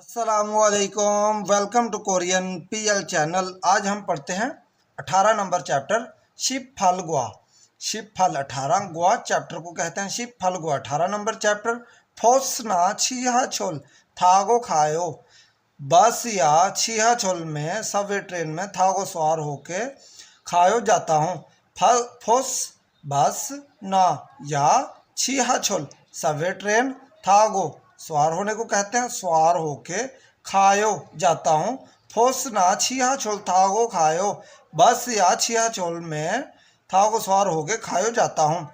अस्सलामुअलैकुम, welcome to Korean PL channel. आज हम पढ़ते हैं 18 नंबर चैप्टर शिप फल गुआ। शिप फल 18 गुआ चैप्टर को कहते हैं शिप फल गुआ 18 नंबर चैप्टर। फोसना छिया छोल थागो खायो। बस या छिया छोल में सबवे ट्रेन में थागो सवार होके खायो जाता हूँ। फल फोस बस ना या छिया छोल सबवे ट्रेन थागो सवार होने को कहते हैं, सवार होके खायो जाता हूँ। फोस ना छिया छोल थागो खायो। बस या छिया छोल में थागो सवार होके खायो जाता हूँ।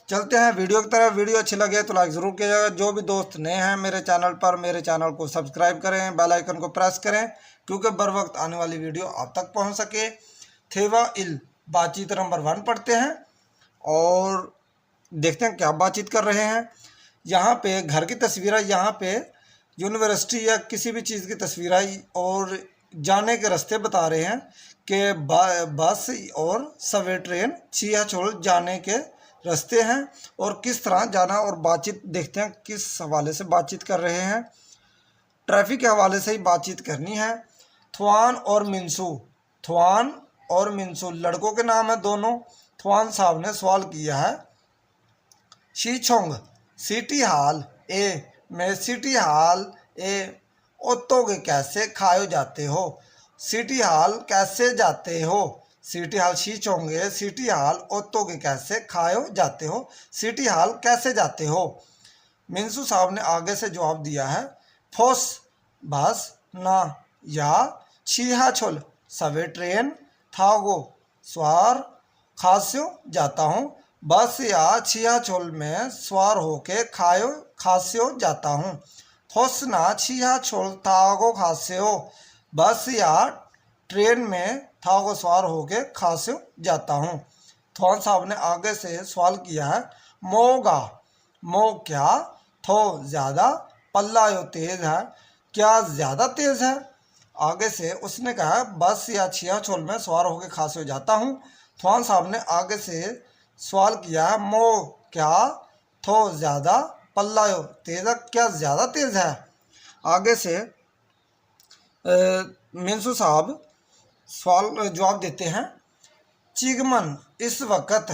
चलते हैं वीडियो की तरफ। वीडियो अच्छी लगे तो लाइक ज़रूर कीजिएगा। जो भी दोस्त नए हैं मेरे चैनल पर, मेरे चैनल को सब्सक्राइब करें, बेल आइकन को प्रेस करें क्योंकि बर वक्त आने वाली वीडियो आप तक पहुँच सके। थेवा इल बातचीत नंबर 1 पढ़ते हैं और देखते हैं क्या बातचीत कर रहे हैं। यहाँ पे घर की तस्वीर है, यहाँ पे यूनिवर्सिटी या किसी भी चीज़ की तस्वीर है और जाने के रास्ते बता रहे हैं कि बस और सबवे ट्रेन छिया छोल जाने के रास्ते हैं और किस तरह जाना। और बातचीत देखते हैं किस हवाले से बातचीत कर रहे हैं। ट्रैफिक के हवाले से ही बातचीत करनी है। थवान और मिनसू, थवान और मिनसू लड़कों के नाम है दोनों। थवान साहब ने सवाल किया है शीछोंग सिटी हॉल ए में सिटी हॉल ए ओतोगे कैसे खायो जाते हो। सिटी हॉल कैसे जाते हो। सिटी हॉल शीचोंगे सिटी हॉल ओतोगे कैसे खायो जाते हो। सिटी हॉल कैसे जाते हो। मिंसू साहब ने आगे से जवाब दिया है फोस बस ना या छिया छोल सवे ट्रेन थागो सवार खास्यो जाता हूँ। बस या छिया छोल में सवार होके खास्यो जाता हूँ। फोसना छिया छोल थागो खास्यो। बस या ट्रेन में थागो सवार होके खास्यो जाता हूँ। थोन साहब ने आगे से सवाल किया है मोगा, मो क्या, थो ज़्यादा, पल्लायो तेज है, क्या ज़्यादा तेज है। आगे से उसने कहा बस या छिया छोल में सवार होके खास्यो जाता हूँ। थोन साहब ने आगे से सवाल किया है मो क्या, थो ज़्यादा, पल्लायो तेज, क्या ज़्यादा तेज है। आगे से मिंसू साहब सवाल जवाब देते हैं चिगमन इस वक्त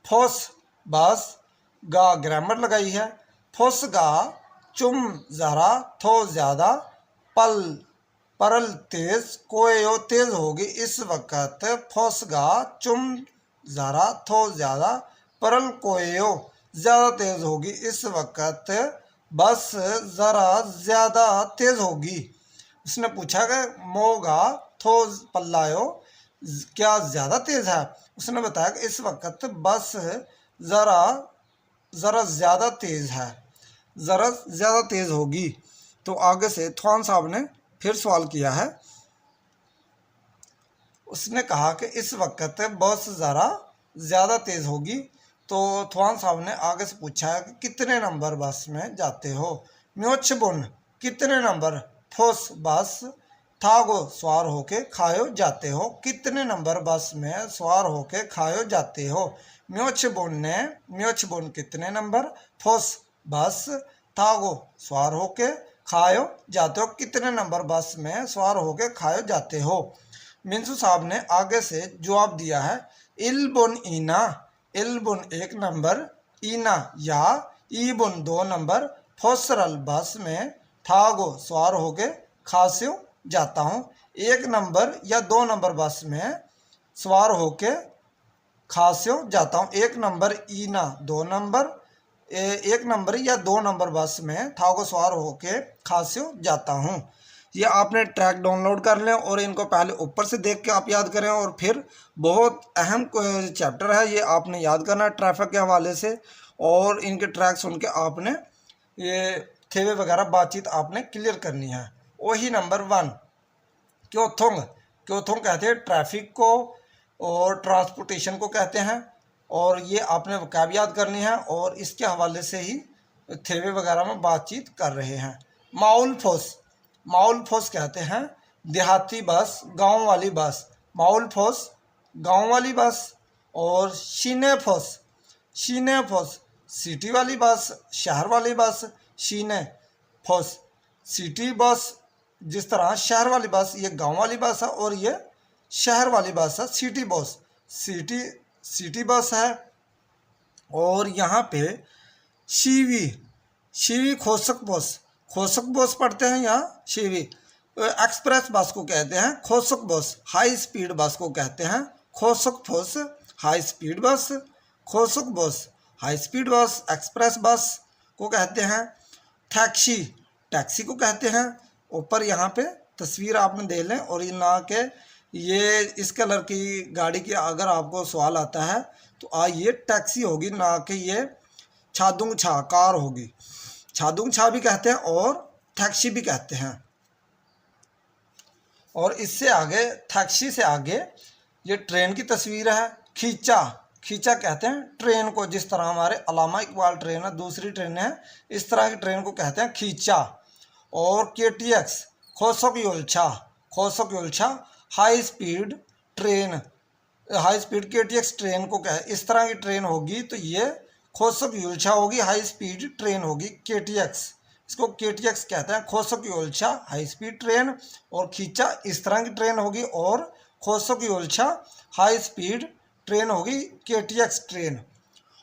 फोस बस गा ग्रामर लगाई है। फोस गा चुम ज़रा, थो ज़्यादा, पल परल तेज, कोयो तेज होगी इस वक्त। फोस गा चुम ज़रा, थो ज़्यादा, परल कोयो ज़्यादा तेज होगी इस वक्त। बस ज़रा ज़्यादा तेज होगी। उसने पूछा कि मोगा थो पल्लायो क्या ज़्यादा तेज है। उसने बताया कि इस वक्त बस ज़रा ज़्यादा तेज है, ज़रा ज़्यादा तेज होगी। तो आगे से थवान साहब ने फिर सवाल किया है। उसने कहा कि इस वक्त बस ज़रा ज़्यादा तेज़ होगी। तो थवान साहब ने आगे से पूछा है कि कितने नंबर बस में जाते हो। म्योचबुन कितने नंबर, फोस बस थागो सवार होके खायो जाते हो। कितने नंबर बस में सवार होके खायो जाते हो। म्योचबुन कितने नंबर, फोस बस थागो सवार होके खायो जाते हो। कितने नंबर बस में सवार होके खायो जाते हो। मिंसू साहब ने आगे से जवाब दिया है इलबुन ईना, इलबुन 1 नंबर, ईना या ईबुन 2 नंबर, फोसरल बस में थागो सवार होके खास्यो जाता हूँ। 1 नंबर या 2 नंबर बस में सवार होके खास्यो जाता हूँ। 1 नंबर ईना 2 नंबर, 1 नंबर या 2 नंबर बस में थागो सवार होके खास्यो जाता हूँ। ये आपने ट्रैक डाउनलोड कर लें और इनको पहले ऊपर से देख के आप याद करें और फिर बहुत अहम चैप्टर है ये आपने याद करना है ट्रैफिक के हवाले से। और इनके ट्रैक सुन के आपने ये थेवे वगैरह बातचीत आपने क्लियर करनी है। वही नंबर 1 क्योथोंग, क्योथोंग कहते हैं ट्रैफिक को और ट्रांसपोर्टेशन को कहते हैं। और ये आपने वकाब याद करनी है और इसके हवाले से ही थेवे वगैरह में बातचीत कर रहे हैं। माउल फोस, माउल फोस कहते हैं देहाती बस, गांव वाली बस। माउल फोस गांव वाली बस। और शीने फोस, शीने फोस सिटी वाली बस, शहर वाली बस। शीने फोस सिटी बस जिस तरह शहर वाली बस ये गांव वाली बस है और ये शहर वाली बस है, सिटी बस, सिटी बस है। और यहाँ पे शिवी, शिवी खोसक बस पढ़ते हैं यहाँ शिवी। एक्सप्रेस बस को कहते हैं खोसक बस, हाई स्पीड बस को कहते हैं खोसक बस, हाई स्पीड बस, खोसक बस, हाई स्पीड बस, एक्सप्रेस बस को कहते हैं टैक्सी, टैक्सी को कहते हैं। ऊपर यहाँ पे तस्वीर आपने देख लें और ये ना के ये इस कलर की गाड़ी की अगर आपको सवाल आता है तो ये टैक्सी होगी, ना कि ये छादुंग छा कार होगी। छादुंग छा भी कहते हैं और टैक्सी भी कहते हैं। और इससे आगे टैक्सी से आगे ये ट्रेन की तस्वीर है। खींचा, खींचा कहते हैं ट्रेन को, जिस तरह हमारे अलामा इकबाल ट्रेन है, दूसरी ट्रेन है, इस तरह की ट्रेन को कहते हैं खींचा। और KTX खोसक योलछा, खोसक योलछा high speed train, high speed KTX train को कह, इस तरह की ट्रेन होगी तो ये खोसक योलछा होगी, हाई स्पीड ट्रेन होगी KTX, इसको KTX कहते हैं खोसक योलछा हाई स्पीड ट्रेन। और खींचा इस तरह की ट्रेन होगी और खोसक योलछा हाई स्पीड ट्रेन होगी KTX ट्रेन।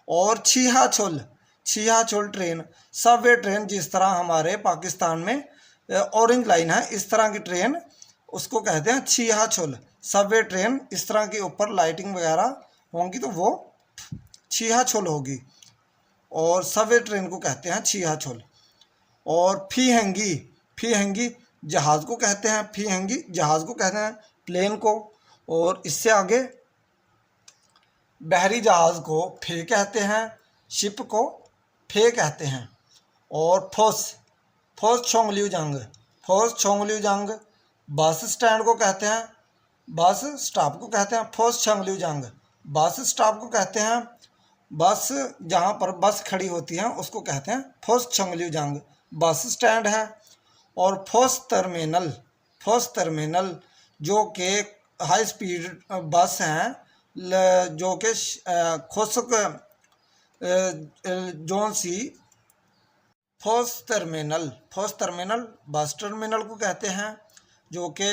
और छियाछोल, छियाछोल ट्रेन सबवे ट्रेन, जिस तरह हमारे पाकिस्तान में ऑरेंज लाइन है इस तरह की ट्रेन उसको कहते हैं छियाछोल सबवे ट्रेन। इस तरह की ऊपर लाइटिंग वगैरह होंगी तो वो छियाछोल होगी और सबवे ट्रेन को कहते हैं छियाछोल। और फीहंगी, फीहंगी जहाज़ को कहते हैं, फीहंगी जहाज़ को कहते हैं प्लेन को। और इससे आगे बहरी जहाज़ को फे कहते हैं, शिप को फे कहते हैं। और फोस, फोस छोंगलियो जंग, फोस छोंगलियो जंग बस स्टैंड को कहते हैं, बस स्टॉप को कहते हैं फोस छोंगलियो जंग, बस स्टॉप को कहते हैं, बस जहाँ पर बस खड़ी होती है उसको कहते हैं फोस छोंगलियो जंग बस स्टैंड है। और फोस टर्मिनल, फोस टर्मिनल जो कि हाई स्पीड बस हैं जो कि खोसक जोन सी फोस टर्मिनल, फोस टर्मिनल बस टर्मिनल को कहते हैं, जो कि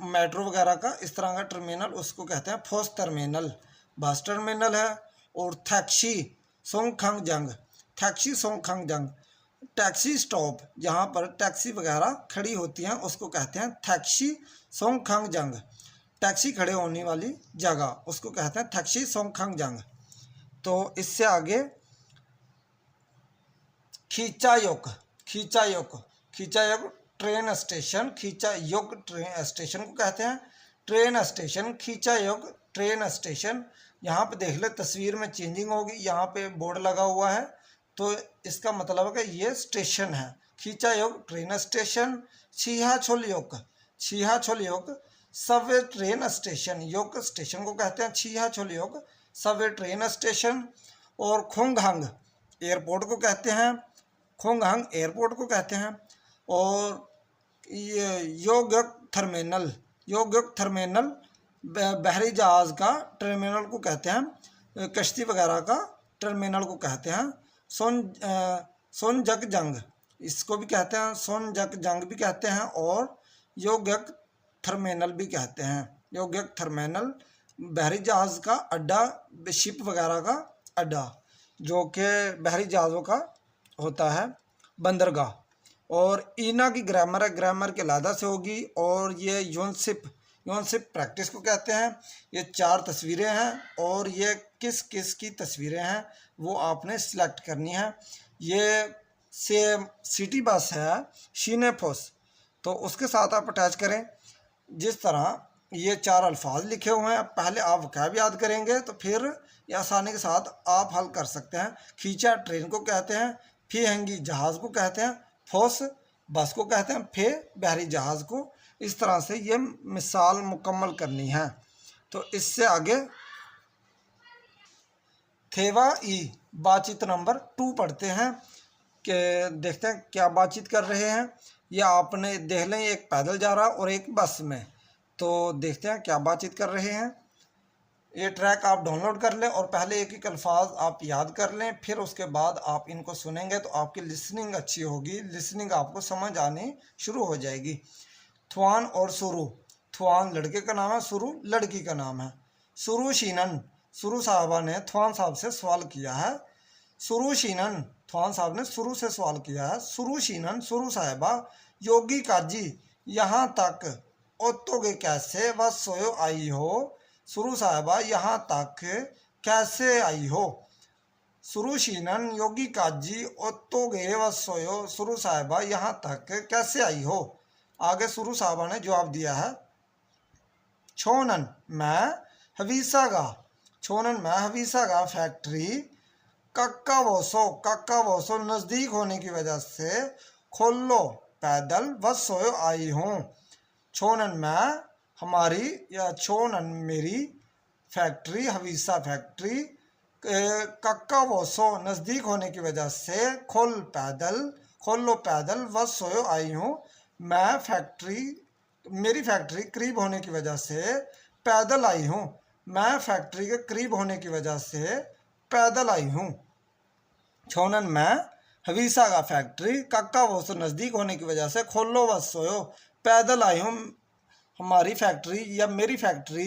मेट्रो वगैरह का इस तरह का टर्मिनल उसको कहते हैं फोस टर्मिनल बस टर्मिनल है। और टैक्सी सोंगखंग जंग, टैक्सी सोंगखंग जंग टैक्सी स्टॉप, जहाँ पर टैक्सी वगैरह खड़ी होती हैं उसको कहते हैं टैक्सी सोंगखंग जंग, टैक्सी खड़े होने वाली जगह उसको कहते हैं टैक्सी सोंगखंग जंग। तो इससे आगे खींचायोग, खींचायोग, खींचायोग ट्रेन स्टेशन, खींचायोग ट्रेन स्टेशन को कहते हैं ट्रेन स्टेशन, खींचायोग ट्रेन स्टेशन। यहाँ पे देख ले तस्वीर में चेंजिंग होगी, यहाँ पे बोर्ड लगा हुआ है तो इसका मतलब है कि ये स्टेशन है खींचायोग ट्रेन स्टेशन। छियाछोल योग, छियाछोल योग सबवे ट्रेन स्टेशन, योग स्टेशन को कहते हैं छियाछोल योग सबवे ट्रेन स्टेशन। और खोंगहंग एयरपोर्ट को कहते हैं, खोंगहंग एयरपोर्ट को कहते हैं। और ये योगक टर्मिनल, योगक टर्मिनल बहरी जहाज़ का टर्मिनल को कहते हैं, कश्ती वगैरह का टर्मिनल को कहते हैं। सोनजक जंग इसको भी कहते हैं, सोनजक जंग भी कहते हैं और योगक टर्मिनल भी कहते हैं। योगक टर्मिनल बहरी जहाज़ का अड्डा, शिप वगैरह का अड्डा जो कि बहरी जहाज़ों का होता है, बंदरगाह। और ईना की ग्रामर है, ग्रामर के लादा से होगी। और ये योनसिप, योनसिप प्रैक्टिस को कहते हैं। ये 4 तस्वीरें हैं और ये किस किस की तस्वीरें हैं वो आपने सिलेक्ट करनी है। ये से सिटी बस है शीनेफोस, तो उसके साथ आप अटैच करें। जिस तरह ये 4 अल्फाज लिखे हुए हैं, पहले आप वकाब याद करेंगे तो फिर ये आसानी के साथ आप हल कर सकते हैं। खींचा ट्रेन को कहते हैं, फीहंगी जहाज़ को कहते हैं, फोस बस को कहते हैं, फे बहरी जहाज़ को। इस तरह से ये मिसाल मुकम्मल करनी है। तो इससे आगे थेवा ई बातचीत नंबर 2 पढ़ते हैं कि देखते हैं क्या बातचीत कर रहे हैं। ये आपने देख लें, एक पैदल जा रहा और एक बस में, तो देखते हैं क्या बातचीत कर रहे हैं। ये ट्रैक आप डाउनलोड कर लें और पहले एक एक अल्फाज आप याद कर लें, फिर उसके बाद आप इनको सुनेंगे तो आपकी लिसनिंग अच्छी होगी, लिसनिंग आपको समझ आनी शुरू हो जाएगी। थुआन और सुरु, थुआन लड़के का नाम है, सुरु लड़की का नाम है। सुरु शीनन, सुरु साहबा ने थुआन साहब से सवाल किया है। सुरु शीनन, थुआन साहब ने सुरु से सवाल किया है। सुरु शीनन, सुरु साहबा, योगी काजी यहाँ तक ओतोगे कैसे, वह सोयो आई हो। सुरु साहबा यहाँ तक कैसे आई हो। सुरु शीनन, योगी काजी ओतोगे व सोयो, सुरु साहबा यहाँ तक कैसे आई हो। आगे सुरु साहबा ने जवाब दिया है। छोनन, मैं हवीसागा, छोनन मैं हवीसागा फैक्ट्री कक्का वोसो नज़दीक होने की वजह से खोलो पैदल व सोयो आई हूँ। छोनन मैं हमारी या छोनन मेरी, फैक्ट्री हवीसा फैक्ट्री, कक्का वोसो नज़दीक होने की वजह से खोलो पैदल व सोयो आई हूँ। मैं फैक्ट्री, मेरी फैक्ट्री करीब होने की वजह से पैदल आई हूँ। मैं फैक्ट्री के करीब होने की वजह से पैदल आई हूँ। छोनन मैं हवीसा का फैक्ट्री कक्का वोसो नज़दीक होने की वजह से खोलो व सोयो पैदल आई हूँ। हमारी फैक्ट्री या मेरी फैक्ट्री,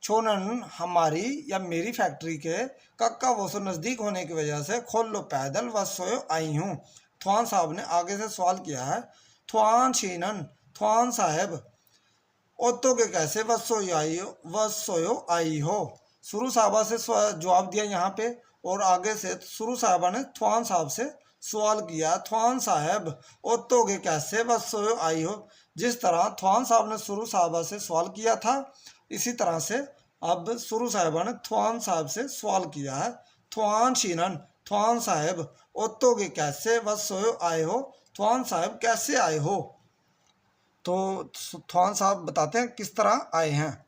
छोनन हमारी या मेरी फैक्ट्री के कक्का वोसो नज़दीक होने की वजह से खोलो पैदल व सोयो आई हूँ। थुआन साहब ने आगे से सवाल किया है। थुआन शीनन, थुआन साहब ओतो के कैसे व सोयो आई हो। सुरु साहबा से जवाब दिया यहाँ पे, और आगे से सुरु साहबा ने थुआन साहब से सवाल किया। थुआन साहब ओतो के कैसे व सोयो आई हो। जिस तरह थुआन साहब ने सुरु साहबा से सवाल किया था, इसी तरह से अब सुरु साहबा ने थुआन साहब से सवाल किया है। थुआन शीनन, थुआन साहब ओतो के कैसे व सोयो आए हो, थुआन साहब कैसे आए हो। तो थुआन साहब बताते हैं किस तरह आए हैं।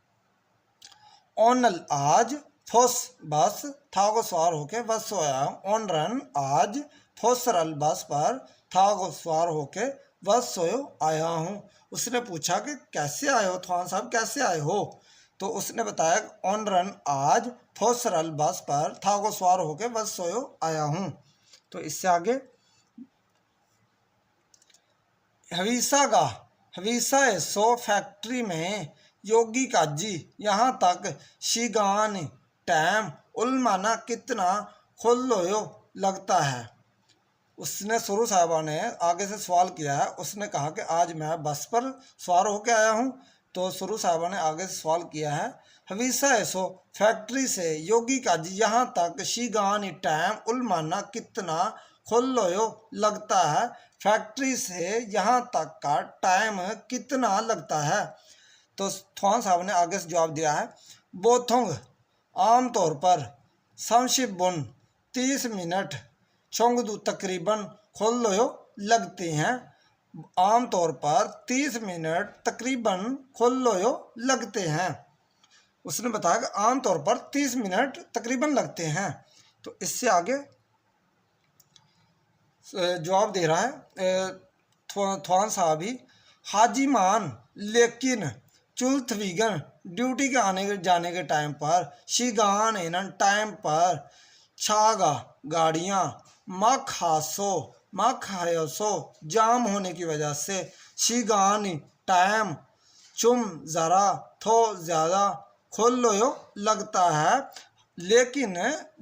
ओनल आज फोस बस था को सवार होके बस सोया। ऑन रन आज फोसरल बस पर था को सवार होके बस सोयो आया हूँ। उसने पूछा कि कैसे आए हो थुआन साहब, कैसे आए हो। तो उसने बताया ऑन रन आज फोसरल बस पर था को सवार होके बस सोयो आया हूँ। तो इससे आगे हवीसा सो फैक्ट्री में योगी काजी यहाँ तक शिगान टाइम उलमाना कितना खोलोयो लगता है। उसने सुरु साहबा ने आगे से सवाल किया है। उसने कहा कि आज मैं बस पर सवार होकर आया हूँ। तो सुरु साहबा ने आगे से सवाल किया है। हवीसा सो फैक्ट्री से योगी काजी यहाँ तक शिगान टाइम उलमाना कितना खोलोयो लगता है। फैक्ट्री से यहाँ तक का टाइम कितना लगता है। तो थुआन साहब ने आगे से जवाब दिया है। बोथोंग आमतौर पर संशिबुन 30 मिनट छोंगदू तकरीबन खोलोयो लगते हैं। आमतौर पर 30 मिनट तकरीबन खोलोयो लगते हैं। उसने बताया कि आमतौर पर 30 मिनट तकरीबन लगते हैं। तो इससे आगे जवाब दे रहा है थुआन साहब ही। हाजीमान लेकिन चुलथवीगन ड्यूटी के आने जाने के टाइम पर शिगान एनन टाइम पर छागा गाड़ियाँ माखायोसो जाम होने की वजह से शिगान टाइम चुम ज़रा थो ज़्यादा खोलोयो लगता है। लेकिन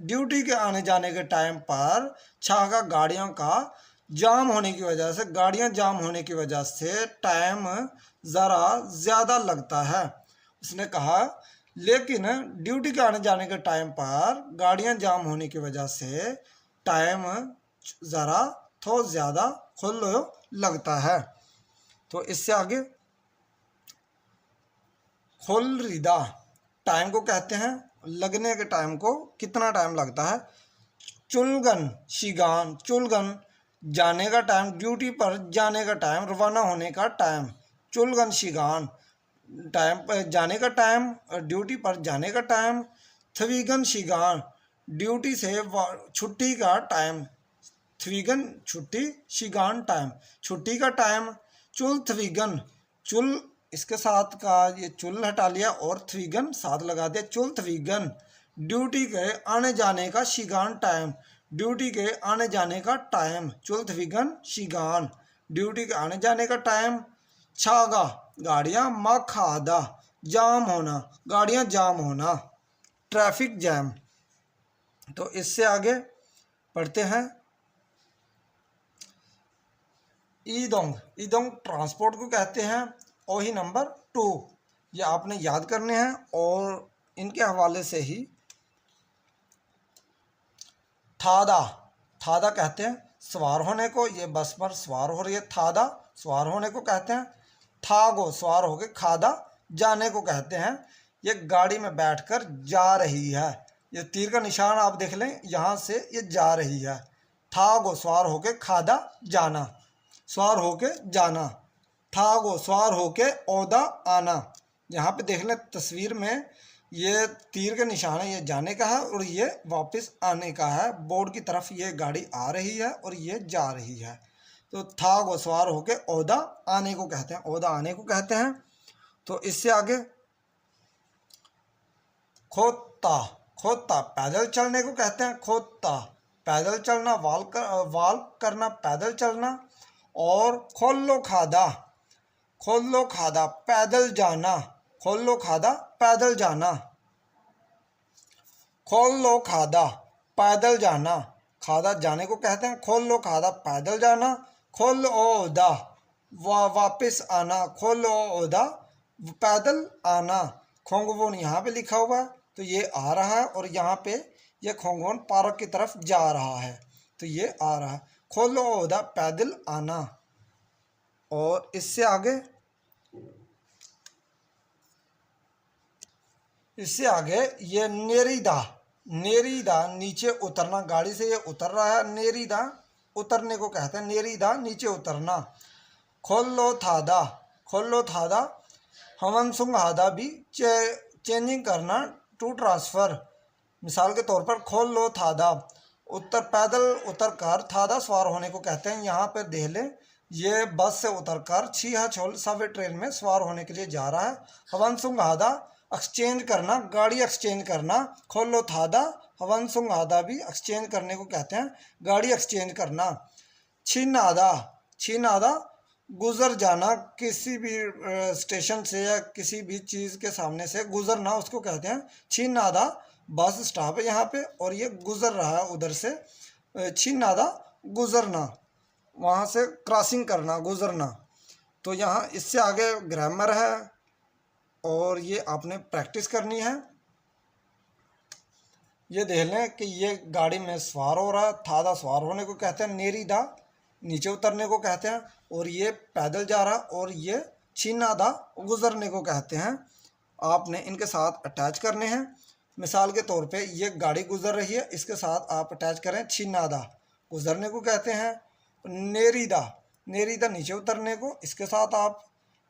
ड्यूटी के आने जाने के टाइम पर छागा गाड़ियों का जाम होने की वजह से, गाड़ियां जाम होने की वजह से टाइम ज़रा ज़्यादा लगता है। उसने कहा लेकिन ड्यूटी के आने जाने के टाइम पर गाड़ियां जाम होने की वजह से टाइम ज़रा थो ज़्यादा खोलो लगता है। तो इससे आगे खोल रिदा टाइम को कहते हैं, लगने के टाइम को कितना टाइम लगता है। चुलगन शिगान, चुलगन जाने का टाइम, ड्यूटी पर जाने का टाइम, रवाना होने का टाइम। चुलगन शिगान टाइम पर जाने का टाइम, ड्यूटी पर जाने का टाइम। थवीगन शिगान ड्यूटी से छुट्टी का टाइम, थवीगन छुट्टी, शिगान टाइम छुट्टी का टाइम। चुल थवीगन, चुल इसके साथ का ये चुल हटा लिया और थवीगन साथ लगा दिया। चुल थवीगन ड्यूटी के आने जाने का शिगान टाइम, ड्यूटी के आने जाने का टाइम। चुल थवीगन शिगान ड्यूटी के आने जाने का टाइम। छागा गाड़ियाँ, मखादा जाम होना, गाड़ियाँ जाम होना, ट्रैफिक जैम। तो इससे आगे पढ़ते हैं ईदोंग। ईदोंग ट्रांसपोर्ट को कहते हैं। वही नंबर 2 ये आपने याद करने हैं और इनके हवाले से ही थादा। थादा कहते हैं सवार होने को, ये बस पर सवार हो रही है, थादा सवार होने को कहते हैं। थागो सवार होके, खादा जाने को कहते हैं। ये गाड़ी में बैठकर जा रही है, ये तीर का निशान आप देख लें, यहाँ से ये जा रही है। थागो सवार होके, खादा जाना, सवार होके जाना। थागो सवार होके, ओदा आना। यहाँ पे देख लें तस्वीर में, ये तीर का निशान है, ये जाने का है और ये वापस आने का है। बोर्ड की तरफ ये गाड़ी आ रही है और ये जा रही है। तो थागो सवार होके, ओदा आने को कहते हैं, ओदा आने को कहते हैं। तो इससे आगे खोता। खोता पैदल चलने को कहते हैं, खोता पैदल चलना, वाल करना, पैदल चलना। और खोलो खादा, खोलो खादा पैदल जाना, खोलो खादा पैदल जाना, खोलो खादा पैदल जाना, खादा जाने को कहते हैं, खोलो खादा पैदल जाना। खोलो ओदा वापस आना, खोलो ओदा पैदल आना। खोंगवोन यहाँ पे लिखा हुआ है तो ये आ रहा है और यहाँ पे ये खोंगवोन पार्क की तरफ जा रहा है तो ये आ रहा है। खोलो ओदा पैदल आना। और इससे आगे ये नेरीदा। नेरीदा नीचे उतरना, गाड़ी से ये उतर रहा है, नेरीदा उतरने को कहते हैं, नेरीदा नीचे उतरना। खोलो थादा, खोलो थादा हमनसुंग हादा भी चेंजिंग करना, टू ट्रांसफ़र। मिसाल के तौर पर खोलो थादा उत्तर, पैदल उतर कर, थादा सवार होने को कहते हैं। यहाँ पर देख लें ये बस से उतरकर छिहा छोल सवे ट्रेन में सवार होने के लिए जा रहा है। हवनसुंग हादा एक्सचेंज करना, गाड़ी एक्सचेंज करना। खोलो थादा हवनसुंग हादा भी एक्सचेंज करने को कहते हैं, गाड़ी एक्सचेंज करना। छिन आदा, छिन आदा गुजर जाना, किसी भी स्टेशन से या किसी भी चीज़ के सामने से गुजरना उसको कहते हैं छिन आदा। बस स्टॉप है यहाँ पे और ये गुजर रहा है उधर से, छिन आदा गुजरना, वहाँ से क्रॉसिंग करना, गुजरना। तो यहाँ इससे आगे ग्रामर है और ये आपने प्रैक्टिस करनी है। ये देख लें कि ये गाड़ी में सवार हो रहा है, थादा सवार होने को कहते हैं, नेरीदा नीचे उतरने को कहते हैं और ये पैदल जा रहा और ये छीनादा गुजरने को कहते हैं। आपने इनके साथ अटैच करने हैं। मिसाल के तौर पे ये गाड़ी गुजर रही है, इसके साथ आप अटैच करें छीनादा गुजरने को कहते हैं। नेरीदा, नेरीदा नीचे उतरने को, इसके साथ आप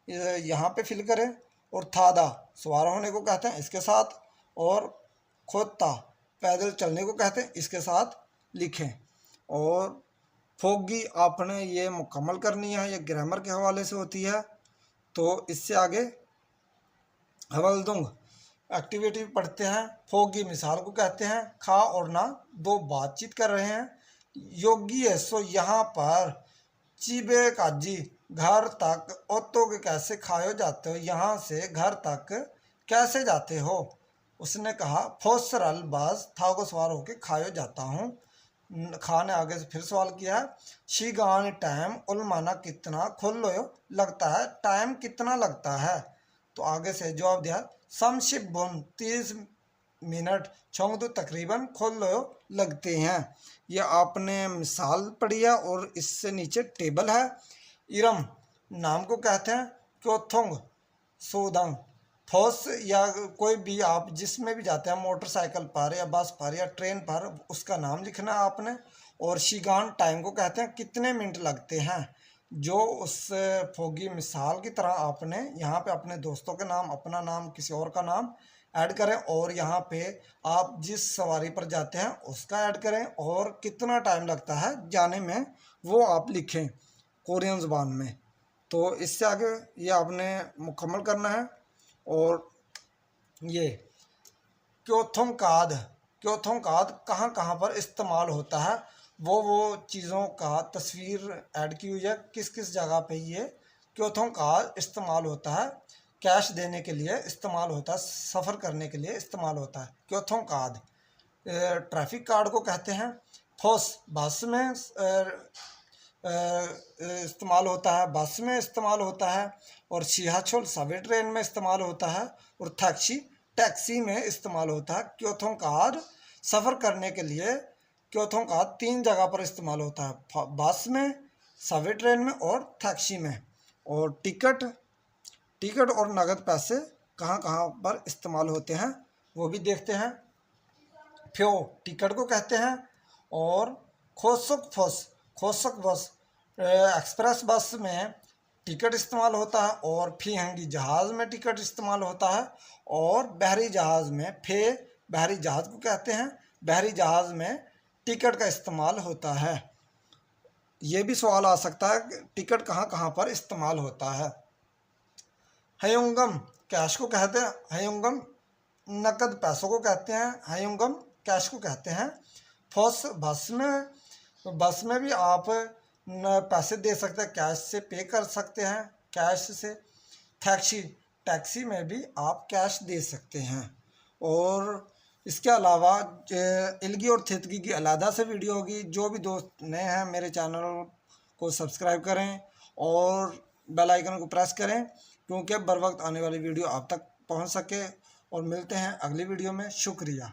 यहाँ पे फिल करें। और थादा सवार होने को कहते हैं, इसके साथ। और खोता पैदल चलने को कहते हैं, इसके साथ लिखें। और फोगी आपने ये मुकम्मल करनी है, ये ग्रामर के हवाले से होती है। तो इससे आगे हवलदुंग एक्टिविटी पढ़ते हैं। फोगी मिसाल को कहते हैं, खा और ना दो बातचीत कर रहे हैं। योगी है सो यहाँ पर चिबे काजी घर तक ओतो के कैसे खाए जाते हो, यहाँ से घर तक कैसे जाते हो। उसने कहा फोसरल बस था को सवार होके खाए जाता हूँ। खां ने आगे से फिर सवाल किया है, शीगान टाइम उलमाना कितना खोल लो लगता है, टाइम कितना लगता है। तो आगे से जवाब दिया समशिप बुन 30 मिनट छोंग तकरीबन खोल लो लगते हैं। ये आपने मिसाल पढ़ी है और इससे नीचे टेबल है। इरम नाम को कहते हैं क्योथोंग सोदंग। फोस या कोई भी आप जिसमें भी जाते हैं, मोटरसाइकिल पर या बस पर या ट्रेन पर, उसका नाम लिखना है आपने। और शिगान टाइम को कहते हैं कितने मिनट लगते हैं। जो उस फोगी मिसाल की तरह आपने यहाँ पे अपने दोस्तों के नाम, अपना नाम, किसी और का नाम ऐड करें और यहाँ पे आप जिस सवारी पर जाते हैं उसका ऐड करें और कितना टाइम लगता है जाने में वो आप लिखें कोरियन ज़बान में। तो इससे आगे ये आपने मुकम्मल करना है। और ये क्योथोंकाद, क्योथोंकाद कहाँ कहाँ पर इस्तेमाल होता है, वो चीज़ों का तस्वीर ऐड की हुई है, किस किस जगह पे ये क्योथों का इस्तेमाल होता है, कैश देने के लिए इस्तेमाल होता है, सफ़र करने के लिए इस्तेमाल होता है। क्योथों कार्ड ट्रैफिक कार्ड को कहते हैं। फोस बस में इस्तेमाल होता है, बस में इस्तेमाल होता है, और सिहाचोल सवे ट्रेन में इस्तेमाल होता है, और टैक्सी टैक्सी में इस्तेमाल होता है। क्योथों कार्ड सफ़र करने के लिए क्योथों कार्ड 3 जगह पर इस्तेमाल होता है, बस में, सवे ट्रेन में और टैक्सी में। और टिकट और नगद पैसे कहाँ कहाँ पर इस्तेमाल होते हैं वो भी देखते हैं। फ्यो टिकट को कहते हैं, और खोसक बस एक्सप्रेस बस में टिकट इस्तेमाल होता है, और फीहंगी जहाज़ में टिकट इस्तेमाल होता है, और बहरी जहाज़ में बहरी जहाज़ को कहते हैं, बहरी जहाज़ में टिकट का इस्तेमाल होता है। ये भी सवाल आ सकता है कि टिकट कहाँ कहाँ पर इस्तेमाल होता है। हयुंगम कैश को कहते हैं, हयुंगम नकद पैसों को कहते हैं, हयुंगम कैश को कहते हैं। फर्स्ट बस में भी आप पैसे दे सकते हैं, कैश से पे कर सकते हैं, कैश से। टैक्सी में भी आप कैश दे सकते हैं। और इसके अलावा इल्गी और थितगी की अलहदा से वीडियो होगी। जो भी दोस्त नए हैं मेरे चैनल को सब्सक्राइब करें और बेल आइकन को प्रेस करें, क्योंकि बर वक्त आने वाली वीडियो आप तक पहुंच सके। और मिलते हैं अगली वीडियो में। शुक्रिया।